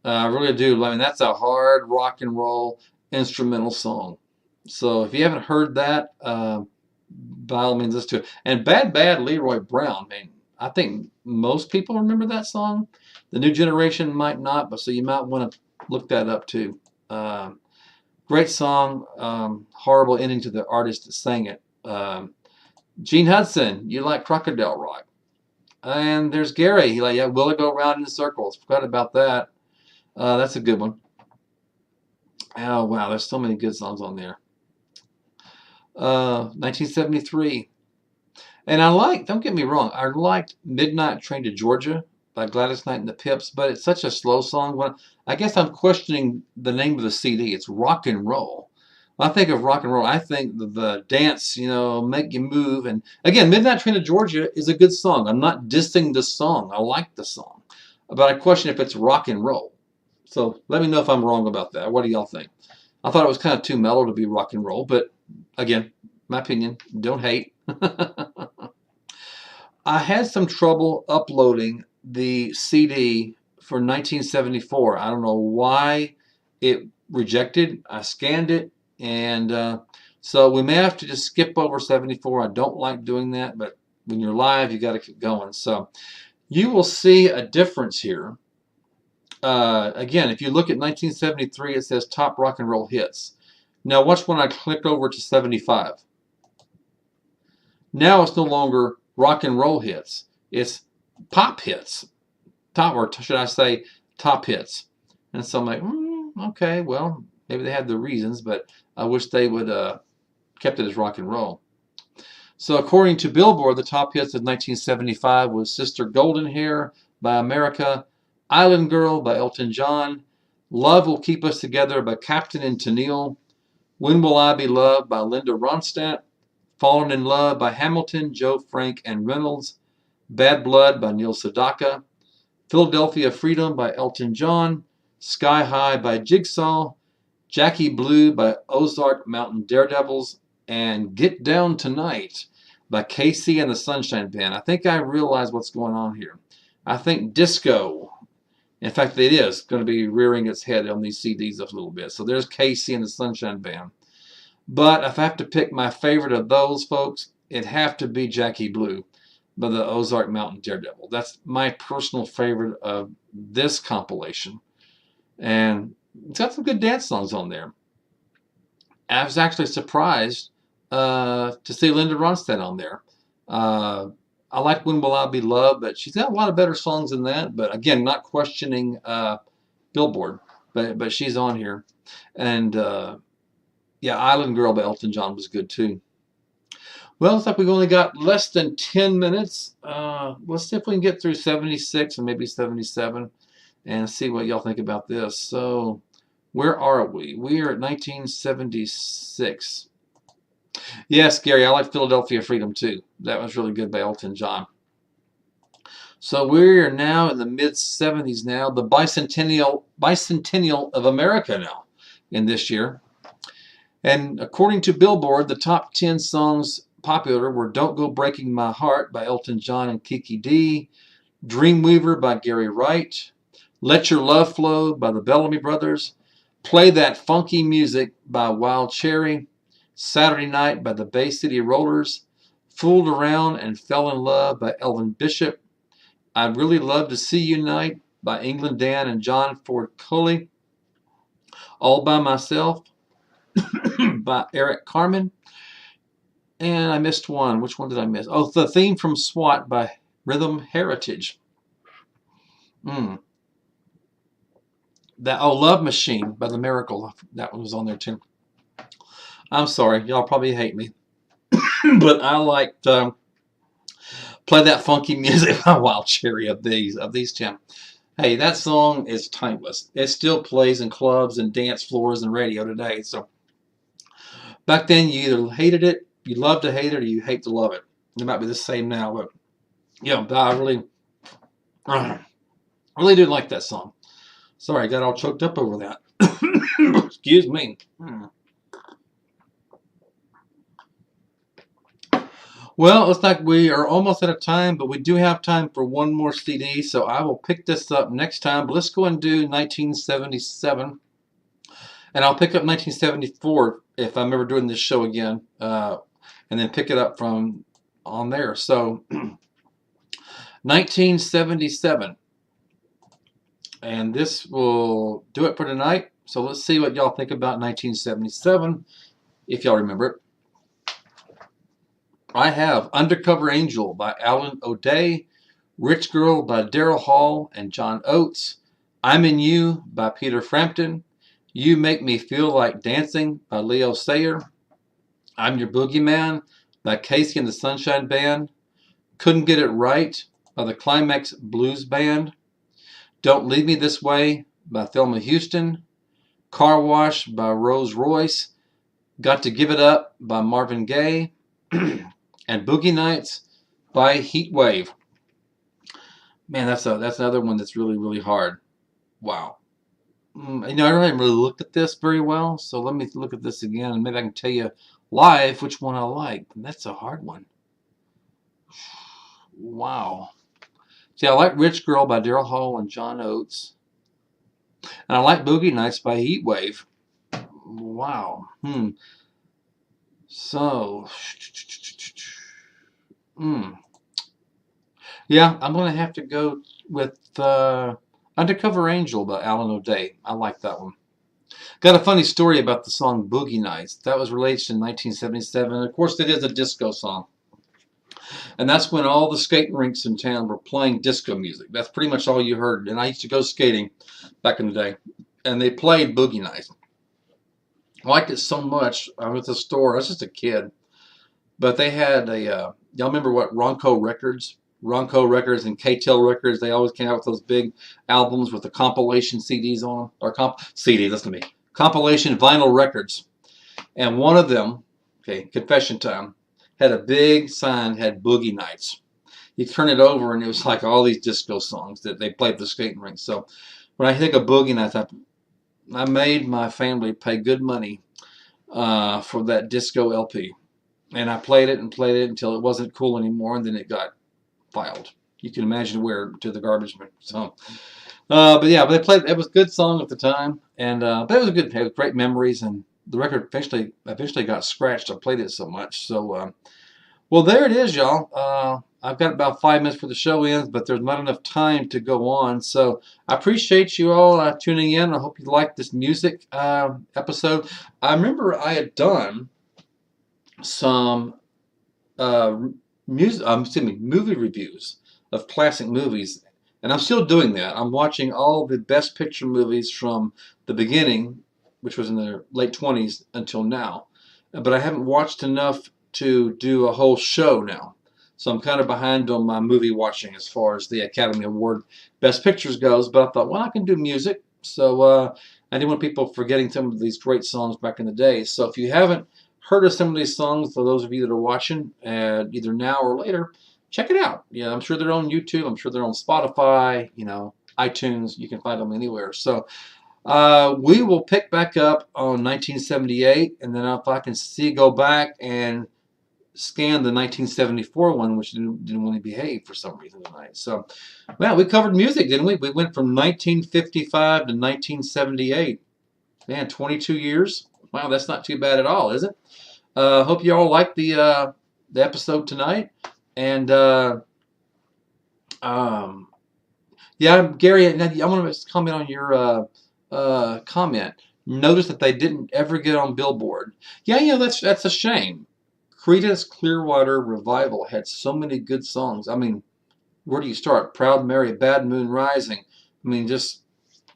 A: I really do. I mean, that's a hard rock and roll instrumental song. So if you haven't heard that, by all means, listen to it. And Bad Bad Leroy Brown, man, I think most people remember that song. The new generation might not, but so you might want to look that up too. Great song, horrible ending to the artist that sang it. Gene Hudson, you like Crocodile Rock. And there's Gary, he like, yeah, will it go around in circles? Forgot about that. That's a good one. Oh, wow, there's so many good songs on there. 1973. And don't get me wrong, I liked Midnight Train to Georgia by Gladys Knight and the Pips, but it's such a slow song. I guess I'm questioning the name of the CD. It's rock and roll. When I think of rock and roll, I think the dance, make you move. And again, Midnight Train to Georgia is a good song. I'm not dissing the song. I like the song. But I question if it's rock and roll. So let me know if I'm wrong about that. What do y'all think? I thought it was kind of too mellow to be rock and roll, but again, my opinion, don't hate. I had some trouble uploading the CD for 1974. I don't know why it rejected. I scanned it, and so we may have to just skip over 74. I don't like doing that, but when you're live, you got to keep going. So you will see a difference here. Again, if you look at 1973, it says top rock and roll hits. Now watch when I click over to 75. Now it's no longer rock and roll hits. It's pop hits. Or should I say top hits. And so I'm like, okay, well, maybe they had their reasons, but I wish they would kept it as rock and roll. So according to Billboard, the top hits of 1975 was Sister Golden Hair by America, Island Girl by Elton John, Love Will Keep Us Together by Captain and Tennille, When Will I Be Loved by Linda Ronstadt, Fallen in Love by Hamilton, Joe Frank, and Reynolds, Bad Blood by Neil Sedaka, Philadelphia Freedom by Elton John, Sky High by Jigsaw, Jackie Blue by Ozark Mountain Daredevils, and Get Down Tonight by Casey and the Sunshine Band. I think I realize what's going on here. I think disco, in fact it is, going to be rearing its head on these CDs a little bit. So there's Casey and the Sunshine Band. But if I have to pick my favorite of those folks, it'd have to be Jackie Blue by the Ozark Mountain Daredevil. That's my personal favorite of this compilation. And it's got some good dance songs on there. I was actually surprised to see Linda Ronstadt on there. I like When Will I Be Loved, but she's got a lot of better songs than that. But again, not questioning Billboard, but she's on here. And Yeah, Island Girl by Elton John was good too. Well, it's like we've only got less than 10 minutes. Let's see if we can get through 76 and maybe 77 and see what y'all think about this. So, where are we? We are at 1976. Yes, Gary, I like Philadelphia Freedom too. That was really good by Elton John. So we are now in the mid 70s now, the bicentennial of America now in this year. And according to Billboard, the top 10 songs popular were Don't Go Breaking My Heart by Elton John and Kiki D, Dreamweaver by Gary Wright, Let Your Love Flow by the Bellamy Brothers, Play That Funky Music by Wild Cherry, Saturday Night by the Bay City Rollers, Fooled Around and Fell in Love by Elvin Bishop, I'd Really Love to See You Tonight by England Dan and John Ford Cully, All by Myself by Eric Carmen, and I missed one. Which one did I miss? Oh, the theme from SWAT by Rhythm Heritage. Love Machine by The Miracle. That one was on there too. I'm sorry, y'all probably hate me, but I liked Play That Funky Music by Wild Cherry of these 10. Hey, that song is timeless. It still plays in clubs and dance floors and radio today. So back then, you either hated it, you love to hate it, or you hate to love it. It might be the same now, but yeah, I really did like that song. Sorry, I got all choked up over that. Excuse me. Well, it looks like we are almost out of time, but we do have time for one more CD, so I will pick this up next time. But let's go and do 1977, and I'll pick up 1974 if I'm ever doing this show again, and then pick it up from on there. So, 1977, and this will do it for tonight. So let's see what y'all think about 1977, if y'all remember it. I have Undercover Angel by Alan O'Day, Rich Girl by Daryl Hall and John Oates, I'm in You by Peter Frampton, You Make Me Feel Like Dancing by Leo Sayer, I'm Your Boogeyman by Casey and the Sunshine Band, Couldn't Get It Right by the Climax Blues Band, Don't Leave Me This Way by Thelma Houston, Car Wash by Rose Royce, Got to Give It Up by Marvin Gaye, and Boogie Nights by Heatwave. Man, that's another one that's really, really hard. Wow. I haven't really looked at this very well, so let me look at this again, and maybe I can tell you live which one I like. That's a hard one. Wow. See, I like Rich Girl by Daryl Hall and John Oates. And I like Boogie Nights by Heatwave. Wow. So... yeah, I'm going to have to go with Undercover Angel by Alan O'Day. I like that one. Got a funny story about the song Boogie Nights. That was released in 1977. Of course, it is a disco song. And that's when all the skating rinks in town were playing disco music. That's pretty much all you heard. And I used to go skating back in the day. And they played Boogie Nights. I liked it so much. I was at the store. I was just a kid. But they had a, y'all remember what, Ronco Records and K-Tel Records, they always came out with those big albums with the compilation CDs on them. Or listen to me. Compilation vinyl records. And one of them, okay, confession time, had a big sign, had Boogie Nights. You turn it over and it was like all these disco songs that they played at the skating rink. So when I think of Boogie Nights, I made my family pay good money for that disco LP. And I played it until it wasn't cool anymore, and then it got filed. You can imagine where, to the garbage bin. So, but they played. It was a good song at the time, and but it was good. It had great memories, and the record eventually got scratched. I played it so much. So, well, there it is, y'all. I've got about 5 minutes before the show ends, but there's not enough time to go on. So I appreciate you all tuning in. I hope you liked this music episode. I remember I had done some movie reviews of classic movies, and I'm still doing that. I'm watching all the Best Picture movies from the beginning which was in the late 20s until now. But I haven't watched enough to do a whole show now. So I'm kind of behind on my movie watching as far as the Academy Award Best Pictures goes. But I thought, well, I can do music. So I didn't want people forgetting some of these great songs back in the day. So if you haven't heard of some of these songs, for those of you that are watching, either now or later, check it out. Yeah, I'm sure they're on YouTube. I'm sure they're on Spotify, iTunes. You can find them anywhere. So we will pick back up on 1978, and then if I can go back and scan the 1974 one, which didn't want to behave for some reason tonight. So, well, we covered music, didn't we? We went from 1955 to 1978. Man, 22 years. Wow, that's not too bad at all, is it? Hope you all liked the episode tonight. And yeah, Gary, I want to comment on your comment. Notice that they didn't ever get on Billboard. Yeah, that's a shame. Creedence Clearwater Revival had so many good songs. I mean, where do you start? Proud Mary, Bad Moon Rising. I mean,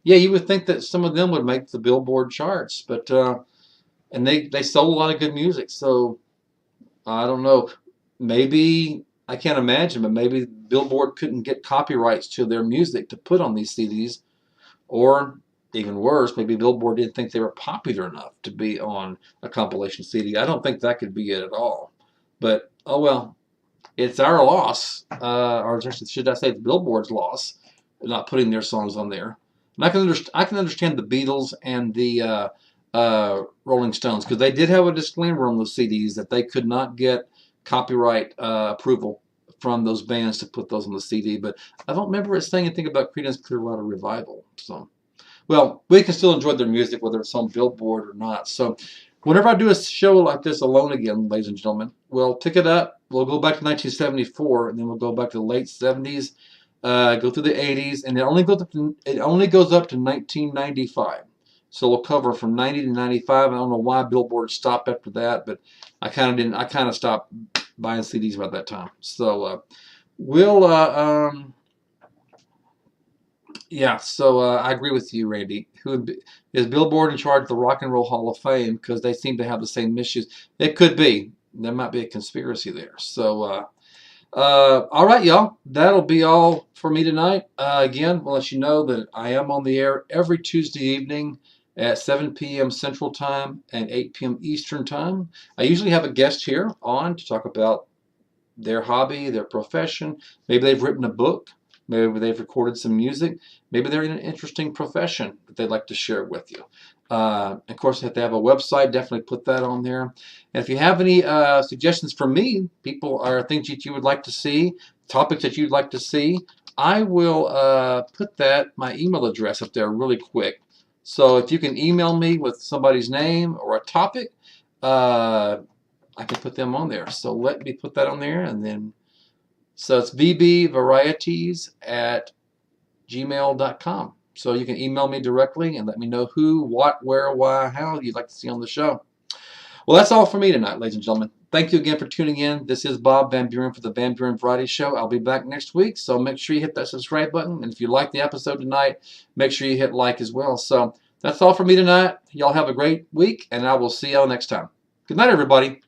A: you would think that some of them would make the Billboard charts, but and they sold a lot of good music. So I don't know. Maybe, I can't imagine, but maybe Billboard couldn't get copyrights to their music to put on these CDs, or even worse, maybe Billboard didn't think they were popular enough to be on a compilation CD. I don't think that could be it at all. But, oh well, it's our loss, or should I say it's Billboard's loss, not putting their songs on there. And I can understand the Beatles and the Rolling Stones, because they did have a disclaimer on those CDs that they could not get copyright approval from those bands to put those on the CD. But I don't remember it saying anything about Creedence Clearwater Revival. So, well, we can still enjoy their music, whether it's on Billboard or not. So whenever I do a show like this alone again, ladies and gentlemen, we'll pick it up. We'll go back to 1974, and then we'll go back to the late 70s, go through the 80s, and it only goes up to 1995. So we'll cover from 90 to 95. I don't know why Billboard stopped after that, but I kind of stopped buying CDs about that time. So yeah, so I agree with you, Randy. Is Billboard in charge of the Rock and Roll Hall of Fame because they seem to have the same issues? It could be. There might be a conspiracy there. So, all right, y'all. That'll be all for me tonight. Again, we'll let you know that I am on the air every Tuesday evening at 7 p.m. Central Time and 8 p.m. Eastern Time. I usually have a guest here on to talk about their hobby, their profession. Maybe they've written a book. Maybe they've recorded some music. Maybe they're in an interesting profession that they'd like to share with you. Of course, if they have a website, definitely put that on there. And if you have any suggestions from me, people or things that you would like to see, topics that you'd like to see, I will put my email address up there really quick. So if you can email me with somebody's name or a topic, I can put them on there. So let me put that on there, and then so it's vbvarieties@gmail.com. So you can email me directly and let me know who, what, where, why, how you'd like to see on the show. Well, that's all for me tonight, ladies and gentlemen. Thank you again for tuning in. This is Bob Van Buren for the Van Buren Variety Show. I'll be back next week, so make sure you hit that subscribe button. And if you like the episode tonight, make sure you hit like as well. So that's all for me tonight. Y'all have a great week, and I will see y'all next time. Good night, everybody.